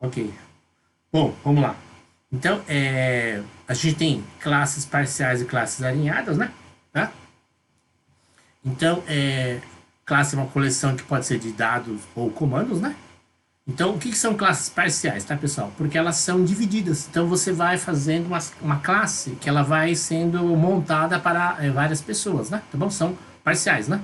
Ok. Bom, vamos lá. Então, a gente tem classes parciais e classes alinhadas, né? Tá? Então, classe é uma coleção que pode ser de dados ou comandos, né? Então, o que são classes parciais, tá, pessoal? Porque elas são divididas. Então, você vai fazendo uma classe que ela vai sendo montada para várias pessoas, né? Tá bom? São parciais, né?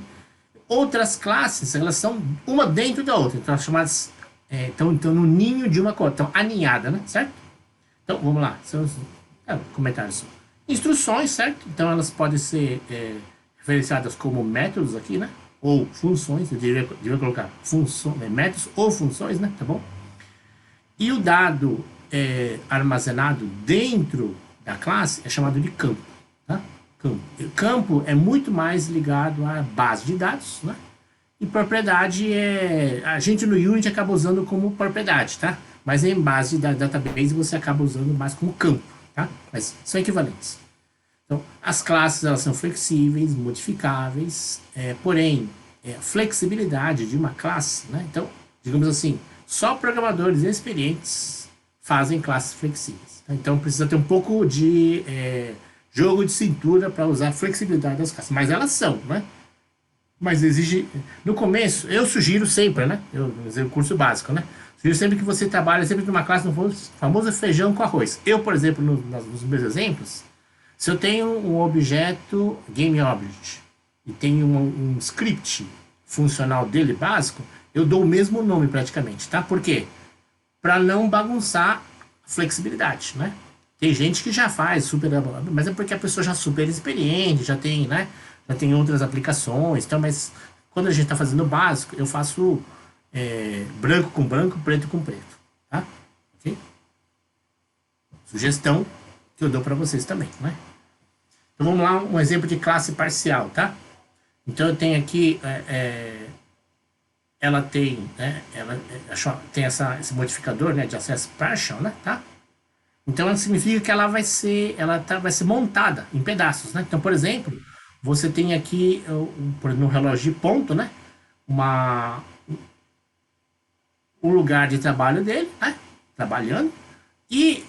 Outras classes, elas são uma dentro da outra. Então, chamadas... então, no ninho de uma coisa. Então, aninhada, né? Certo? Então, vamos lá. São os comentários. Instruções, certo? Então, elas podem ser referenciadas como métodos aqui, né? Ou funções, eu devia colocar métodos ou funções, né? Tá bom? E o dado armazenado dentro da classe é chamado de campo, tá? Campo. Campo é muito mais ligado à base de dados, né? E propriedade a gente no Unity acaba usando como propriedade, tá? Mas em base da database você acaba usando mais como campo, tá? Mas são equivalentes. Então, as classes elas são flexíveis, modificáveis, porém, a flexibilidade de uma classe, né? Então, digamos assim, só programadores experientes fazem classes flexíveis. Tá? Então, precisa ter um pouco de jogo de cintura para usar a flexibilidade das classes. Mas elas são, né? Mas exige. No começo, eu sugiro sempre, né? Eu o curso básico, né? Sugiro sempre que você trabalhe sempre numa classe no famoso feijão com arroz. Eu, por exemplo, nos meus exemplos, se eu tenho um objeto GameObject e tenho um script funcional dele básico, eu dou o mesmo nome praticamente, tá? Por quê? Para não bagunçar a flexibilidade, né? Tem gente que já faz super, mas é porque a pessoa já é super experiente, já tem, né? Já tem outras aplicações, então, mas quando a gente está fazendo o básico, eu faço branco com branco, preto com preto, tá? Ok? Sugestão que eu dou para vocês também, né? Então vamos lá, um exemplo de classe parcial, tá? Então eu tenho aqui, ela tem, né? Ela tem esse modificador, né? De acesso partial, né? Tá? Então ela significa que ela vai ser, vai ser montada em pedaços, né? Então, por exemplo, você tem aqui no relógio de ponto, né? Uma, um lugar de trabalho dele, né? Trabalhando e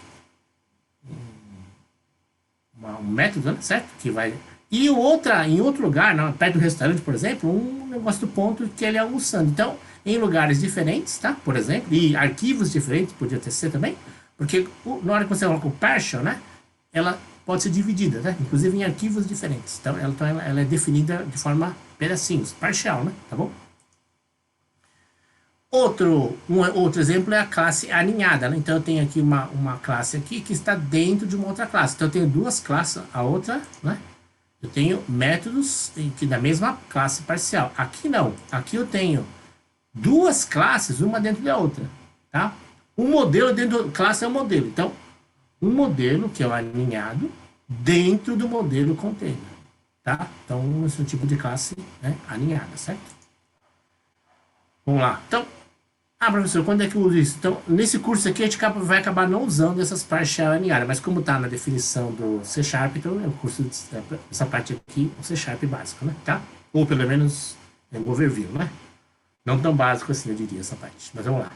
um método, né? Certo? Que vai e em outro lugar, né? Perto do restaurante, por exemplo, um negócio do ponto que ele é almoçando. Então, em lugares diferentes, tá? Por exemplo, e arquivos diferentes, podia ter ser também, porque na hora que você coloca o partial, né? Ela pode ser dividida, né? Inclusive em arquivos diferentes. Então, ela é definida de forma pedacinhos, partial, né? Tá bom? Outro exemplo é a classe aninhada, né? Então eu tenho aqui uma classe aqui que está dentro de uma outra classe. Então eu tenho duas classes, a outra, né? Eu tenho métodos que da mesma classe parcial. Aqui não. Aqui eu tenho duas classes, uma dentro da outra, tá? Um modelo dentro da classe é um modelo. Então, um modelo que é o aninhado dentro do modelo container, tá? Então, esse é o tipo de classe, né, aninhada, certo? Vamos lá. Então, professor, quando é que eu uso isso? Então, nesse curso aqui, a gente vai acabar não usando essas partial aninhadas, mas como está na definição do C Sharp, então é o curso, essa parte aqui, o C Sharp básico, né? Tá? Ou pelo menos o overview, né? Não tão básico assim, eu diria, essa parte. Mas vamos lá.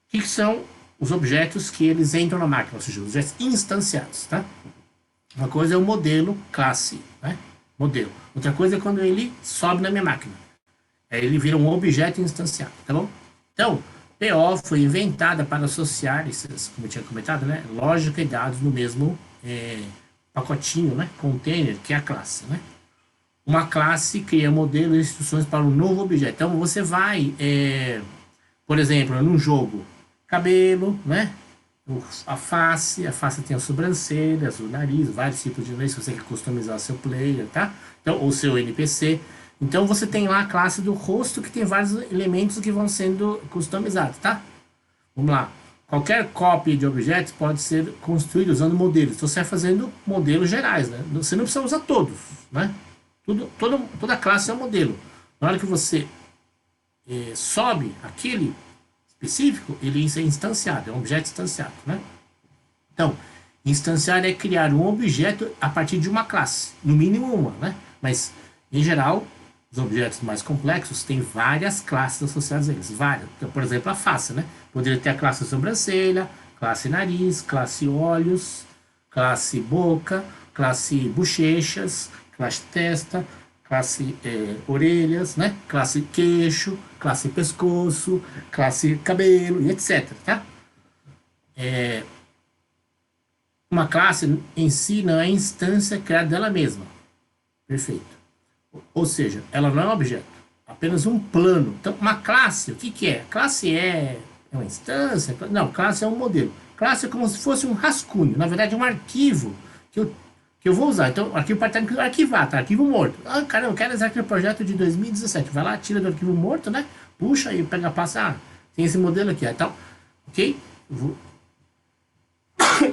O que são os objetos que eles entram na máquina, ou seja, os objetos instanciados, tá? Uma coisa é o modelo classe, né? Modelo. Outra coisa é quando ele sobe na minha máquina. Aí ele vira um objeto instanciado, tá bom? Então, PO foi inventada para associar, como eu tinha comentado, né? Lógica e dados no mesmo pacotinho, né? Container, que é a classe, né? Uma classe cria modelo e instruções para um novo objeto. Então, você vai, por exemplo, num jogo, cabelo, né? A face tem as sobrancelhas, o nariz, vários tipos de nariz, se você quer customizar o seu player, tá? Então, ou seu NPC. Então você tem lá a classe do rosto que tem vários elementos que vão sendo customizados, tá? Vamos lá. Qualquer cópia de objetos pode ser construída usando modelos. Então você vai fazendo modelos gerais, né? Você não precisa usar todos, né? Toda classe é um modelo. Na hora que você sobe aquele específico, ele é instanciado, é um objeto instanciado, né? Então, instanciar é criar um objeto a partir de uma classe, no mínimo uma, né? Mas, em geral, Os objetos mais complexos têm várias classes associadas a eles, várias. Então, por exemplo, a face, né? Poderia ter a classe sobrancelha, classe nariz, classe olhos, classe boca, classe bochechas, classe testa, classe orelhas, né? Classe queixo, classe pescoço, classe cabelo e etc, tá? Uma classe em si não é instância criada dela mesma. Perfeito. Ou seja, ela não é um objeto, apenas um plano. Então, uma classe, o que que é? Classe é uma instância? Não, classe é um modelo. Classe é como se fosse um rascunho, na verdade, um arquivo que eu vou usar. Então, o arquivo pode estar arquivar, tá? Arquivo morto. Ah, cara, eu quero usar aquele projeto de 2017. Vai lá, tira do arquivo morto, né? Puxa e pega, passa. Ah, tem esse modelo aqui, então, ok?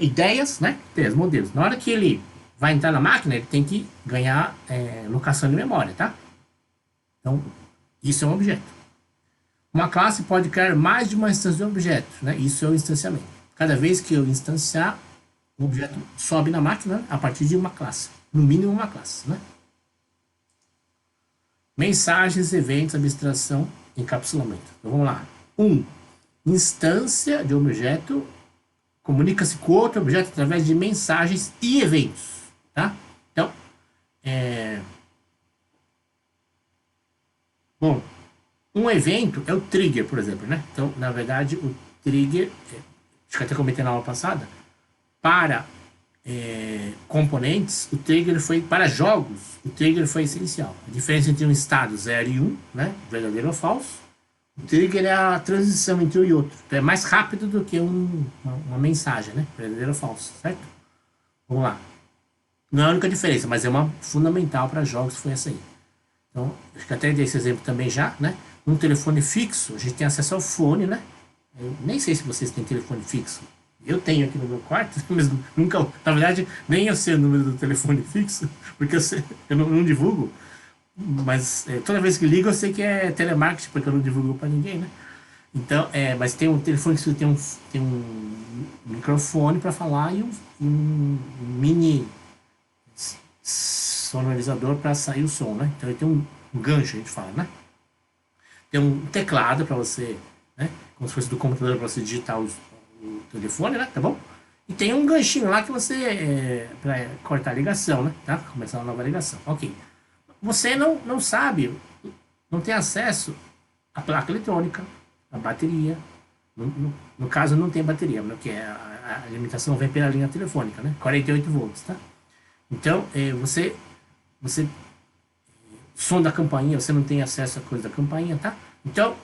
Ideias, né? Ideias, modelos. Na hora que ele vai entrar na máquina, ele tem que ganhar locação de memória, tá? Então, isso é um objeto. Uma classe pode criar mais de uma instância de um objeto, né? Isso é o instanciamento. Cada vez que eu instanciar, o objeto sobe na máquina a partir de uma classe. No mínimo uma classe, né? Mensagens, eventos, abstração, encapsulamento. Então, vamos lá. Instância de um objeto comunica-se com outro objeto através de mensagens e eventos, tá? Então, bom, um evento é o trigger, por exemplo, né? Então, na verdade, o trigger, acho que até comentei na aula passada, para componentes, o trigger foi, para jogos, o trigger foi essencial. A diferença entre um estado 0 e 1, né? Verdadeiro ou falso. O trigger é a transição entre um e outro. Então, é mais rápido do que uma mensagem, né? Verdadeiro ou falso, certo? Vamos lá. Não é a única diferença, mas é uma fundamental para jogos, foi essa aí. Então, acho que até dei esse exemplo também já, né? Um telefone fixo, a gente tem acesso ao fone, né? Eu nem sei se vocês têm telefone fixo. Eu tenho aqui no meu quarto, mas nunca, na verdade, nem eu sei o número do telefone fixo, porque eu não divulgo. Mas toda vez que ligo eu sei que é telemarketing, porque eu não divulgo para ninguém, né? Então, mas tem um telefone que tem um microfone para falar e um mini sonorizador para sair o som, né? Então ele tem um gancho, a gente fala, né? Tem um teclado para você, né? Como se fosse do computador para você digitar o telefone, né? Tá bom? E tem um ganchinho lá que você para cortar a ligação, né? Tá? Começar uma nova ligação. Ok. Você não sabe, não tem acesso à placa eletrônica, à bateria. No caso, não tem bateria, porque a alimentação vem pela linha telefônica, né? 48 volts, tá? Então, você som da campainha, você não tem acesso à coisa da campainha, tá? Então,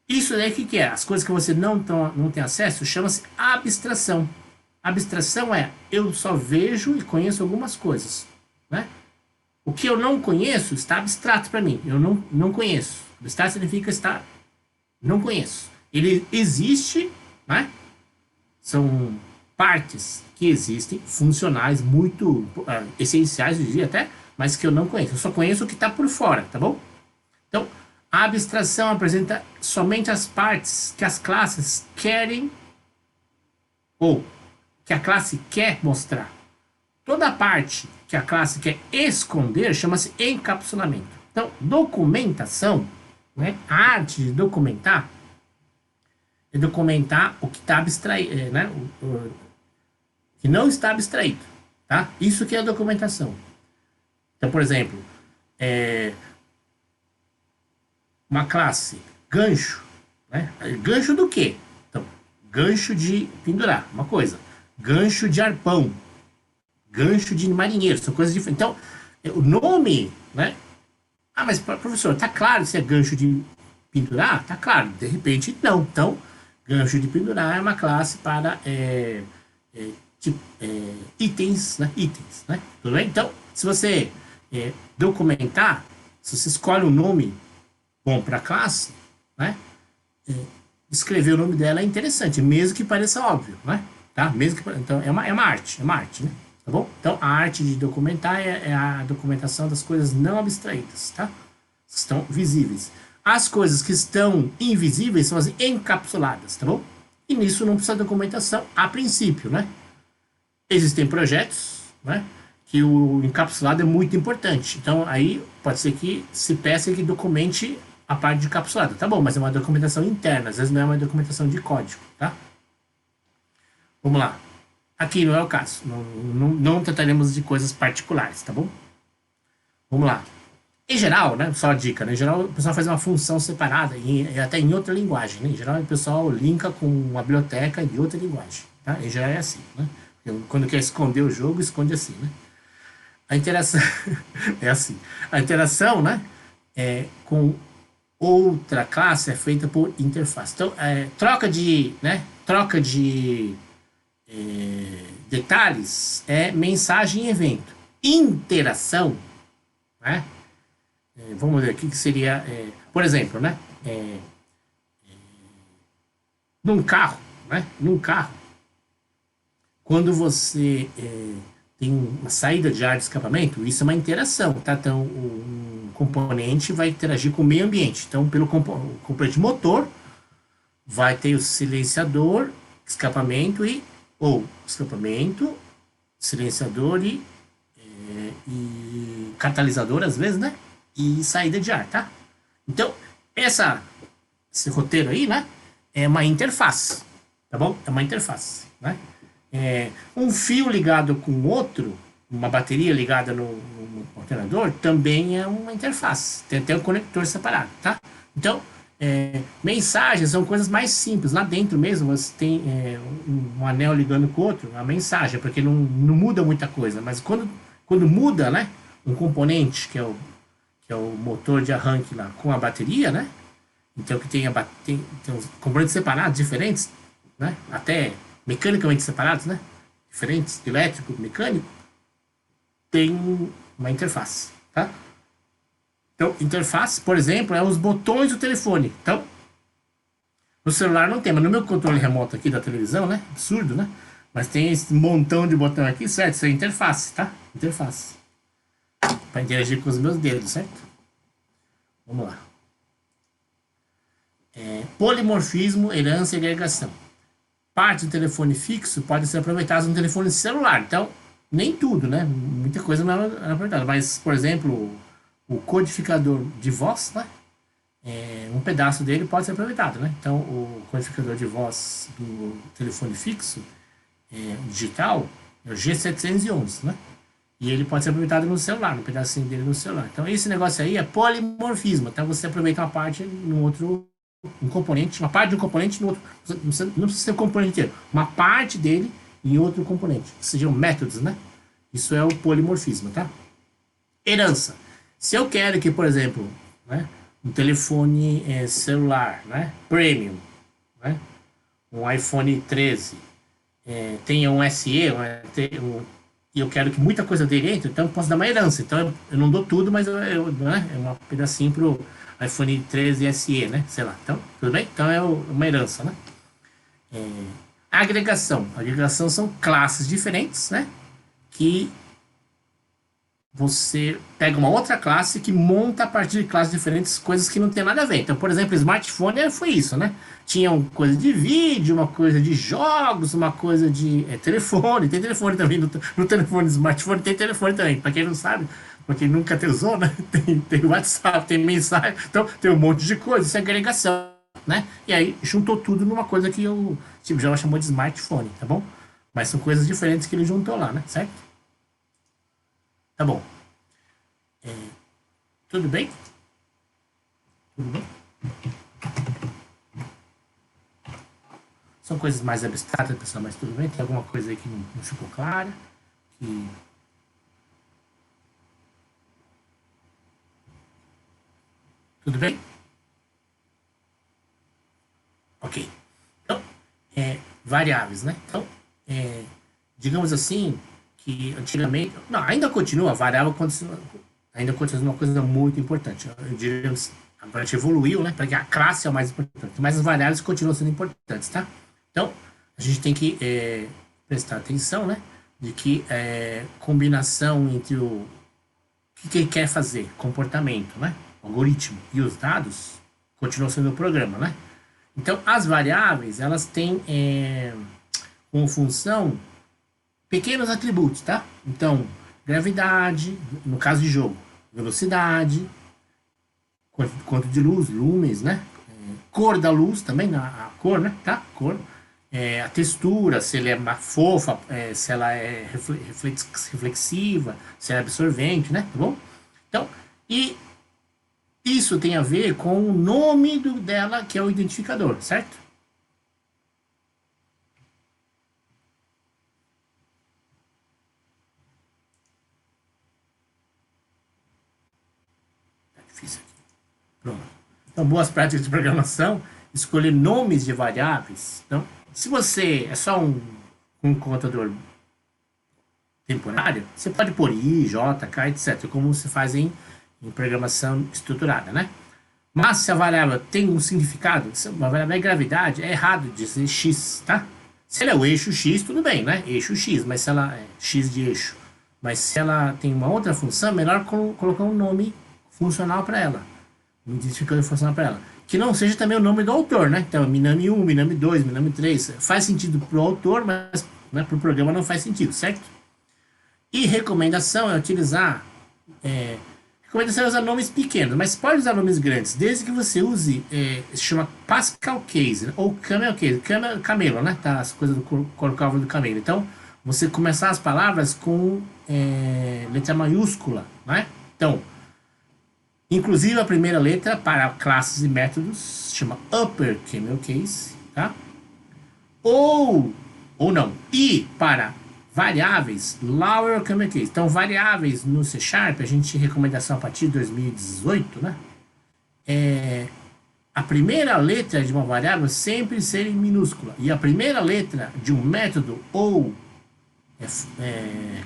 isso daí o que é? As coisas que você não tem acesso chama-se abstração. Abstração é, eu só vejo e conheço algumas coisas, né? O que eu não conheço está abstrato para mim. Eu não conheço. Abstrato significa estar... Não conheço. Ele existe, né? São partes que existem, funcionais, muito essenciais, eu diria até, mas que eu não conheço. Eu só conheço o que está por fora, tá bom? Então, a abstração apresenta somente as partes que as classes querem ou que a classe quer mostrar. Toda parte que a classe quer esconder chama-se encapsulamento. Então, documentação, né? A arte de documentar é documentar o que está abstraído, né? O que não está abstraído, tá? Isso que é a documentação. Então, por exemplo, uma classe gancho, né? Gancho do quê? Então, gancho de pendurar, uma coisa. Gancho de arpão, gancho de marinheiro, são coisas diferentes. Então, o nome, né? Ah, mas professor, tá claro se é gancho de pendurar? Tá claro, de repente não. Então, gancho de pendurar é uma classe para itens, né? Itens, né? Tudo bem? Então, se você documentar, se você escolhe um nome bom para a classe, né? Escrever o nome dela é interessante, mesmo que pareça óbvio, né? Tá? Mesmo que, então, é uma arte, né? Tá bom? Então, a arte de documentar é a documentação das coisas não abstraídas, tá? Estão visíveis. As coisas que estão invisíveis são as encapsuladas, tá bom? E nisso não precisa de documentação a princípio, né? Existem projetos, né? que o encapsulado é muito importante. Então, aí pode ser que se peça que documente a parte de encapsulado. Tá bom, mas é uma documentação interna, às vezes não é uma documentação de código, tá? Vamos lá. Aqui não é o caso. Não trataremos de coisas particulares, tá bom? Vamos lá. Em geral, né? Só a dica, né? Em geral, o pessoal faz uma função separada, e até em outra linguagem, né? Em geral, o pessoal linka com uma biblioteca de outra linguagem, tá? Em geral é assim, né? Quando quer esconder o jogo, esconde assim, né? A interação é assim. A interação, né? Com outra classe é feita por interface. Então, troca de detalhes é mensagem e evento. Interação, né? Vamos ver aqui que seria, por exemplo, né? Num carro, né? Num carro, quando você tem uma saída de ar de escapamento, isso é uma interação, tá? Então, um componente vai interagir com o meio ambiente. Então, pelo componente motor, vai ter o silenciador, escapamento ou escapamento, silenciador e catalisador, às vezes, né? E saída de ar, tá? Então, esse roteiro aí, né? É uma interface, tá bom? É uma interface, né? Um fio ligado com outro, uma bateria ligada no alternador, também é uma interface. Tem até um conector separado, tá? Então, mensagens são coisas mais simples. Lá dentro mesmo, você tem um anel ligando com o outro, a mensagem, porque não muda muita coisa. Mas quando muda, né? Um componente, que é o motor de arranque lá, com a bateria, né? Então, que tem os componentes separados, diferentes, né? Até mecanicamente separados, né? Diferentes, elétrico, mecânico, tem uma interface, tá? Então, interface, por exemplo, é os botões do telefone. Então, no celular não tem, mas no meu controle remoto aqui da televisão, né? Absurdo, né? Mas tem esse montão de botão aqui, certo? Isso é interface, tá? Interface. Para interagir com os meus dedos, certo? Vamos lá. Polimorfismo, herança e agregação. Parte do telefone fixo pode ser aproveitada no telefone celular. Então, nem tudo, né? Muita coisa não é aproveitada. Mas, por exemplo, o codificador de voz, né? Um pedaço dele pode ser aproveitado, né? Então, o codificador de voz do telefone fixo digital é o G711, né? E ele pode ser aproveitado no celular, no pedacinho dele no celular. Então, esse negócio aí é polimorfismo. Então, você aproveita uma parte no outro, um componente, uma parte de um componente no outro. Não precisa ser o componente inteiro. Uma parte dele em outro componente. Que sejam métodos, né? Isso é o polimorfismo, tá? Herança. Se eu quero que, por exemplo, né, um telefone celular, né, premium, né, um iPhone 13, tenha um SE, e eu quero que muita coisa dele entre, então eu posso dar uma herança. Então eu não dou tudo, mas né, é um pedacinho pro iPhone 13 SE, né? Sei lá. Então, tudo bem? Então é uma herança, né? Agregação. Agregação são classes diferentes, né? Que você pega uma outra classe que monta a partir de classes diferentes coisas que não tem nada a ver. Então, por exemplo, smartphone foi isso, né? Tinha uma coisa de vídeo, uma coisa de jogos, uma coisa de telefone. Tem telefone também no telefone, smartphone tem telefone também. Para quem não sabe, para quem nunca usou, né? Tem WhatsApp, tem mensagem, então tem um monte de coisa. Isso é agregação, né? E aí juntou tudo numa coisa que o Steve Jobs chamou de smartphone, tá bom? Mas são coisas diferentes que ele juntou lá, né? Certo? Tá bom. Tudo bem? Tudo bem? São coisas mais abstratas, pessoal, mas tudo bem? Tem alguma coisa aí que não ficou clara? Tudo bem? Ok. Então, variáveis, né? Então, digamos assim, que antigamente... Não, ainda continua, variável ainda continua uma coisa muito importante. Eu diria, agora a gente evoluiu, né? Porque a classe é o mais importante, mas as variáveis continuam sendo importantes, tá? Então, a gente tem que prestar atenção, né? De que combinação entre o que ele quer fazer, comportamento, né? O algoritmo e os dados continuam sendo o programa, né? Então, as variáveis, elas têm como função pequenos atributos, tá? Então, gravidade, no caso de jogo, velocidade, quanto de luz, lumens, né? Cor da luz também, a cor, né? Tá? Cor. A textura, se ele é fofa, se ela é reflexiva, se ela é absorvente, né? Tá bom? Então, e isso tem a ver com o nome dela, que é o identificador, certo? Tá difícil aqui. Pronto. Então, boas práticas de programação, escolher nomes de variáveis. Então, se você é só um contador temporário, você pode pôr I, J, K, etc., como se faz em programação estruturada, né? Mas se a variável tem um significado, se uma variável é gravidade, é errado dizer x, tá? Se ela é o eixo x, tudo bem, né? Eixo x, mas se ela é x de eixo, mas se ela tem uma outra função, é melhor colocar um nome funcional para ela, um identificador funcional para ela, que não seja também o nome do autor, né? Então, Minami 1, Minami 2, Minami 3, faz sentido para o autor, mas né, para o programa não faz sentido, certo? E recomendação é utilizar recomendação é usar nomes pequenos, mas pode usar nomes grandes, desde que você use, se chama Pascal Case, né? Ou Camel Case, camelo, né? Tá, as coisas do corcóvio do camelo. Então, você começar as palavras com letra maiúscula, né? Então, inclusive a primeira letra para classes e métodos se chama Upper Camel Case, tá? Ou não, e para variáveis, lower camel case. Então, variáveis no C Sharp, a gente recomendação a partir de 2018, né? A primeira letra de uma variável sempre ser em minúscula. E a primeira letra de um método ou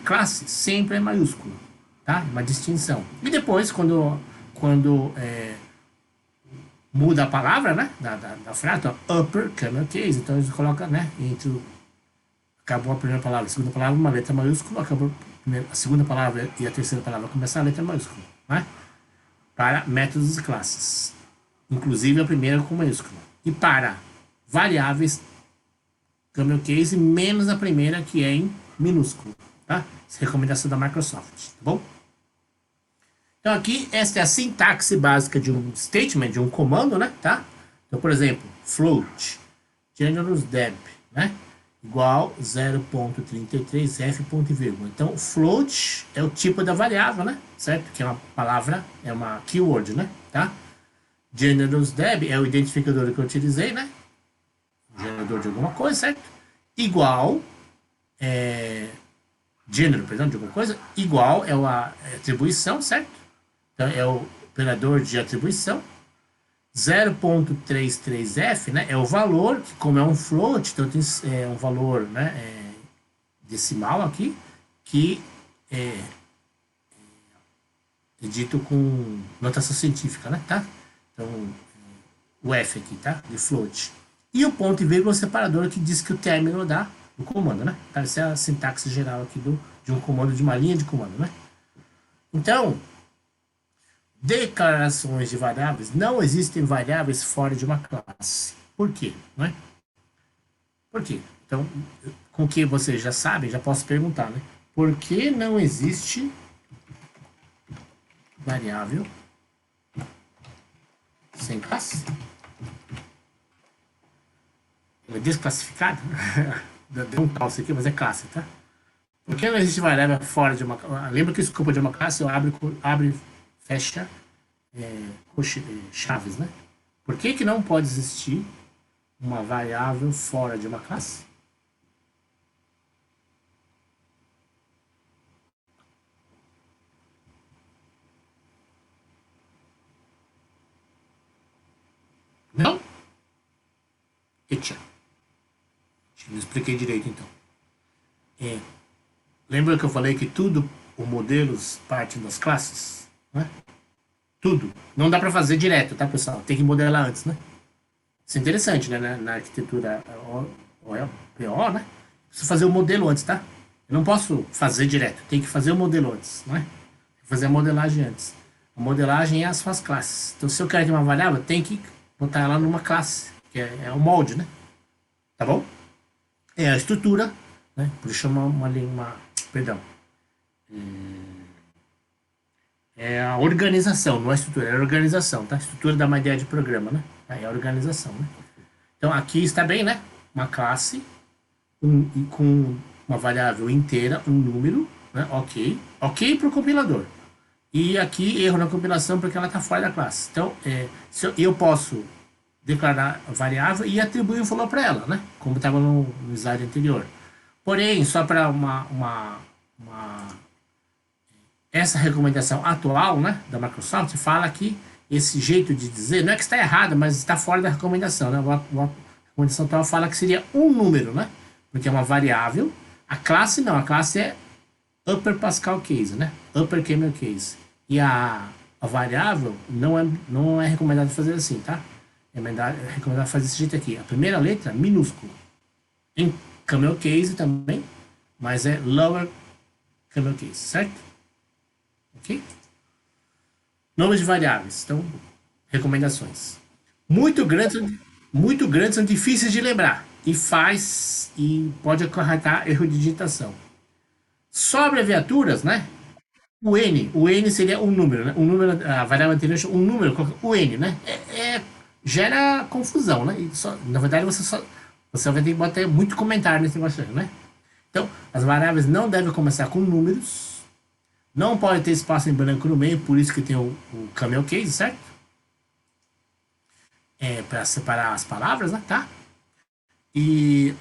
classe sempre é maiúscula. Tá? Uma distinção. E depois, quando muda a palavra, né? Da frase, então, upper camel case. Então, eles colocam, né? Acabou a primeira palavra, a segunda palavra, uma letra maiúscula, acabou a segunda palavra e a terceira palavra começar a letra maiúscula, né? Para métodos e classes. Inclusive a primeira com maiúscula. E para variáveis, camel case, menos a primeira que é em minúsculo, tá? Essa é a recomendação da Microsoft, tá bom? Então aqui, esta é a sintaxe básica de um statement, de um comando, né? Tá? Então, por exemplo, float, generous deb, né? Igual 0.33 f vírgula. Então, float é o tipo da variável, né? Certo? Que é uma palavra, é uma keyword, né? Tá? Generous deb é o identificador que eu utilizei, né? O gerador de alguma coisa, certo? Igual, gênero, perdão, de alguma coisa, igual é a atribuição, certo? Então, é o operador de atribuição. 0.33f, né, é o valor, que como é um float, então tem um valor, né, decimal aqui, que é dito com notação científica, né, tá? Então, o f aqui, tá? De float. E o ponto e vírgula separador que diz que o término do comando, né? Tá? Essa é a sintaxe geral aqui de um comando, de uma linha de comando, né? Então, declarações de variáveis, não existem variáveis fora de uma classe. Por quê? Né? Por quê? Então, com o que vocês já sabem, já posso perguntar, né? Por que não existe variável sem classe? Ela é desclassificada? Deu um calço aqui, mas é classe, tá? Por que não existe variável fora de uma classe? Lembra que o escopo de uma classe eu abre fecha chaves, né? Por que não pode existir uma variável fora de uma classe? Não? Acho que não expliquei direito, então. Lembra que eu falei que tudo, os modelos partem das classes? Né? Tudo. Não dá para fazer direto, tá, pessoal? Tem que modelar antes, né? Isso é interessante, né? Na arquitetura PO, né? Preciso fazer o modelo antes, tá? Eu não posso fazer direto. Tem que fazer o modelo antes, né? Fazer a modelagem antes. A modelagem é as suas classes. Então, se eu quero ter uma variável, tem que botar ela numa classe, que é o molde, né? Tá bom? É a estrutura, né? Por isso chama perdão. É a organização, não é estrutura, é a organização, tá? Estrutura dá uma ideia de programa, né? É a organização, né? Então aqui está bem, né? Uma classe e com uma variável inteira, um número, né? Ok. Ok para o compilador. E aqui erro na compilação porque ela está fora da classe. Então, se eu posso declarar a variável e atribuir um valor para ela, né? Como estava no slide anterior. Porém, só para essa recomendação atual, né, da Microsoft, fala que esse jeito de dizer, não é que está errado, mas está fora da recomendação, né? A recomendação atual fala que seria um número, né? Porque é uma variável. A classe não, a classe é upper Pascal case, né? Upper camel case. E a variável não é recomendado fazer assim, tá? É recomendado fazer desse jeito aqui. A primeira letra, minúscula. Em camel case também, mas é lower camel case, certo? Ok? Nomes de variáveis. Então, recomendações. Muito grandes são difíceis de lembrar. E pode acarretar erro de digitação. Só abreviaturas, né? O N seria um número, né? Um número, a variável anterior, um número, o N, né? Gera confusão, né? Na verdade, você vai ter que botar muito comentário nesse negócio, né? Então, as variáveis não devem começar com números, não pode ter espaço em branco no meio, por isso que tem o camel case, certo? Para separar as palavras, né? Tá? E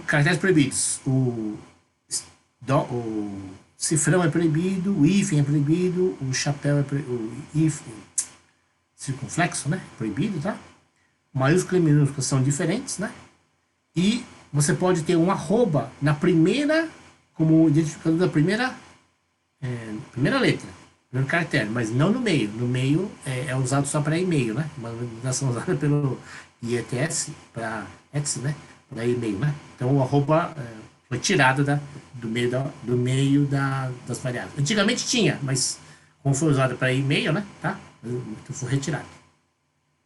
caracteres proibidos. O cifrão é proibido, o hífen é proibido, o chapéu é proibido, o hífen, circunflexo, né? Proibido, tá? Maiúscula e minúscula são diferentes, né? E você pode ter um arroba na primeira, como identificador da primeira letra, primeiro caractere, mas não no meio. No meio é usado só para e-mail, né? Uma denominação usada pelo IETS para X, né? Para e-mail, né? Então o arroba foi tirado do meio das variáveis. Antigamente tinha, mas como foi usado para e-mail, né? Tá? Então foi retirado.